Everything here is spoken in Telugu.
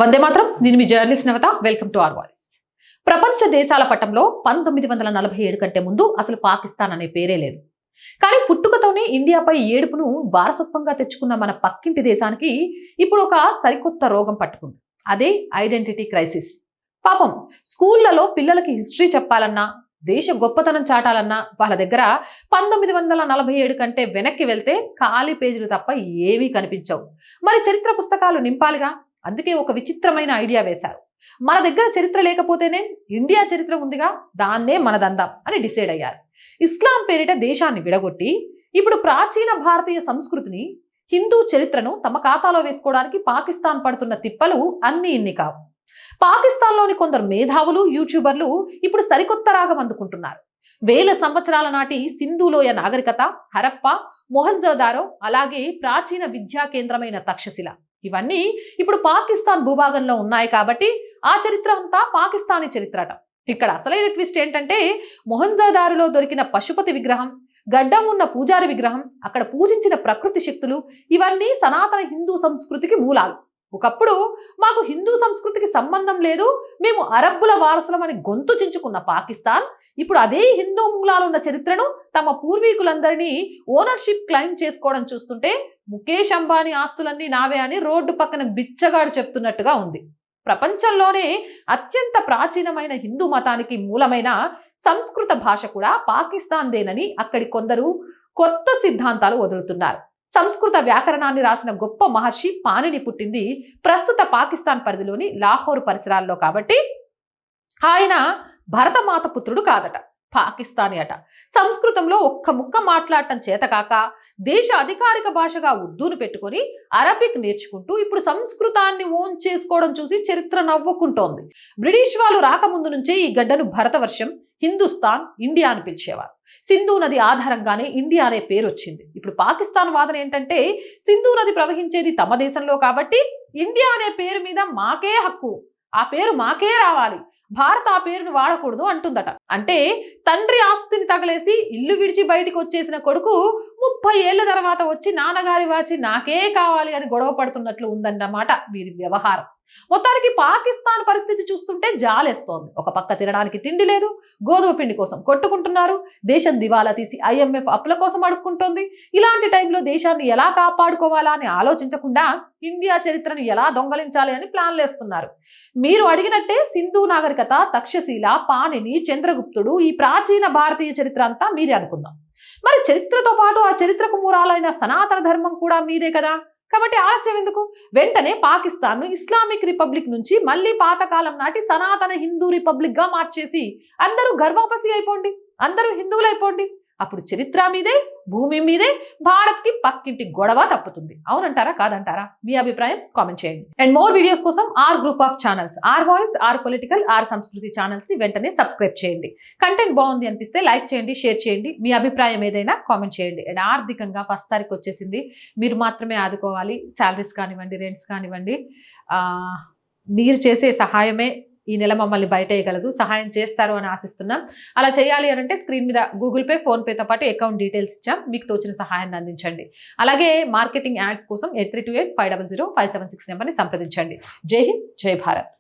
వందే మాత్రం. నేను మీ journalist Navata. Welcome to our voice. ప్రపంచ దేశాల పటంలో 1947 కంటే ముందు అసలు పాకిస్తాన్ అనే పేరే లేదు. కానీ పుట్టుకతోనే ఇండియాపై ఏడుపును వారసత్వంగా తెచ్చుకున్న మన పక్కింటి దేశానికి ఇప్పుడు ఒక సరికొత్త రోగం పట్టుకుంది. అదే ఐడెంటిటీ క్రైసిస్. పాపం స్కూళ్లలో పిల్లలకి హిస్టరీ చెప్పాలన్నా, దేశ గొప్పతనం చాటాలన్నా వాళ్ళ దగ్గర 1947 కంటే వెనక్కి వెళ్తే ఖాళీ పేజీలు తప్ప ఏవీ కనిపించవు. మరి చరిత్ర పుస్తకాలు నింపాలిగా. అందుకే ఒక విచిత్రమైన ఐడియా వేశారు. మన దగ్గర చరిత్ర లేకపోతేనే ఇండియా చరిత్ర ఉందిగా, దాన్నే మనదందాం అని డిసైడ్ అయ్యారు. ఇస్లాం పేరిట దేశాన్ని విడగొట్టి ఇప్పుడు ప్రాచీన భారతీయ సంస్కృతిని, హిందూ చరిత్రను తమ ఖాతాలో వేసుకోవడానికి పాకిస్తాన్ పడుతున్న తిప్పలు అన్ని ఇన్ని కావు. పాకిస్తాన్లోని కొందరు మేధావులు, యూట్యూబర్లు ఇప్పుడు సరికొత్త రాగం అందుకుంటున్నారు. వేల సంవత్సరాల నాటి సింధులోయ నాగరికత, హరప్ప, మొహంజోదారో, అలాగే ప్రాచీన విద్యా కేంద్రమైన తక్షశిల, ఇవన్నీ ఇప్పుడు పాకిస్తాన్ భూభాగంలో ఉన్నాయి. కాబట్టి ఆ చరిత్ర అంతా పాకిస్తానీ చరిత్రట. ఇక్కడ అసలైన ట్విస్ట్ ఏంటంటే, మొహంజోదారోలో దొరికిన పశుపతి విగ్రహం, గడ్డం ఉన్న పూజారి విగ్రహం, అక్కడ పూజించిన ప్రకృతి శక్తులు, ఇవన్నీ సనాతన హిందూ సంస్కృతికి మూలాలు. ఒకప్పుడు మాకు హిందూ సంస్కృతికి సంబంధం లేదు, మేము అరబ్బుల వారసులమని గొంతు చించుకున్న పాకిస్తాన్ ఇప్పుడు అదే హిందూ మూలాలున్న చరిత్రను తమ పూర్వీకులందరినీ ఓనర్షిప్ క్లెయిమ్ చేసుకోవడం చూస్తుంటే ముఖేష్ అంబానీ ఆస్తులన్నీ నావే అని రోడ్డు పక్కన బిచ్చగాడు చెప్తున్నట్టుగా ఉంది. ప్రపంచంలోనే అత్యంత ప్రాచీనమైన హిందూ మతానికి మూలమైన సంస్కృత భాష కూడా పాకిస్తాన్దేనని అక్కడి కొందరు కొత్త సిద్ధాంతాలు వదులుతున్నారు. సంస్కృత వ్యాకరణాన్ని రాసిన గొప్ప మహర్షి పాణిని పుట్టింది ప్రస్తుత పాకిస్తాన్ పరిధిలోని లాహోర్ పరిసరాల్లో. కాబట్టి ఆయన భరతమాత పుత్రుడు కాదట, పాకిస్తానీ అట. సంస్కృతంలో ఒక్క ముక్క మాట్లాడటం చేతకాక దేశ అధికారిక భాషగా ఉర్దూను పెట్టుకొని అరబిక్ నేర్చుకుంటూ ఇప్పుడు సంస్కృతాన్ని ఓన్ చేసుకోవడం చూసి చరిత్ర నవ్వుకుంటోంది. బ్రిటిష్ వాళ్ళు రాకముందు నుంచే ఈ గడ్డను భరతవర్షం, హిందుస్థాన్, ఇండియా అని పిలిచేవారు. సింధు నది ఆధారంగానే ఇండియా అనే పేరు వచ్చింది. ఇప్పుడు పాకిస్తాన్ వాదన ఏంటంటే, సింధు నది ప్రవహించేది తమ దేశంలో కాబట్టి ఇండియా అనే పేరు మీద మాకే హక్కు, ఆ పేరు మాకే రావాలి, భారత్ ఆ పేరును వాడకూడదు అంటుందట. అంటే తండ్రి ఆస్తిని తగలేసి ఇల్లు విడిచి బయటికి వచ్చేసిన కొడుకు 30 ఏళ్ల తర్వాత వచ్చి నాన్నగారి వాచి నాకే కావాలి అని గొడవ పడుతున్నట్లు ఉందన్నమాట వీరి వ్యవహారం. మొత్తానికి పాకిస్తాన్ పరిస్థితి చూస్తుంటే జాలేస్తోంది. ఒక పక్క తినడానికి తిండి లేదు, గోధుమ పిండి కోసం కొట్టుకుంటున్నారు, దేశం దివాలా తీసి IMF అప్పుల కోసం అడుక్కుంటోంది. ఇలాంటి టైంలో దేశాన్ని ఎలా కాపాడుకోవాలా అని ఆలోచించకుండా ఇండియా చరిత్రను ఎలా దొంగలించాలి అని ప్లాన్లు వేస్తున్నారు. మీరు అడిగినట్టే సింధు నాగరికత, తక్షశీల, పాణిని, చంద్రగుప్తుడు, ఈ ప్రాచీన భారతీయ చరిత్ర అంతా మీదే అనుకుందాం. మరి చరిత్రతో పాటు ఆ చరిత్రకు మూలాలైన సనాతన ధర్మం కూడా మీదే కదా. కాబట్టి ఆలస్యం ఎందుకు? వెంటనే పాకిస్తాన్ను ఇస్లామిక్ రిపబ్లిక్ నుంచి మళ్ళీ పాతకాలం నాటి సనాతన హిందూ రిపబ్లిక్ గా మార్చేసి అందరూ గర్వాపసి అయిపోండి, అందరూ హిందువులైపోండి. అప్పుడు చరిత్ర మీదే, భూమి మీదే, భారత్ కి పక్కింటి గొడవ తప్పుతుంది. అవునంటారా, కాదంటారా? మీ అభిప్రాయం కామెంట్ చేయండి. అండ్ మోర్ వీడియోస్ కోసం our group of channels, our voice, our political, our సంస్కృతి ఛానల్స్ ని వెంటనే సబ్స్క్రైబ్ చేయండి. కంటెంట్ బాగుంది అనిపిస్తే లైక్ చేయండి, షేర్ చేయండి, మీ అభిప్రాయం ఏదైనా కామెంట్ చేయండి. అండ్ ఆర్థికంగా 1వ తారీఖు వచ్చేసింది, మీరు మాత్రమే ఆదుకోవాలి. శాలరీస్ కానివ్వండి, రెంట్స్ కానివ్వండి, మీరు చేసే సహాయమే ఈ నెల మమ్మల్ని బయటేయగలదు. సహాయం చేస్తారు అని ఆశిస్తున్నాం. అలా చేయాలి అని అంటే స్క్రీన్ మీద గూగుల్ పే, ఫోన్ పేతో పాటు అకౌంట్ డీటెయిల్స్ ఇచ్చాం, మీకు తోచిన సహాయాన్ని అందించండి. అలాగే మార్కెటింగ్ యాడ్స్ కోసం 8328500576 నెంబర్ని సంప్రదించండి. జై హింద్, జై భారత్.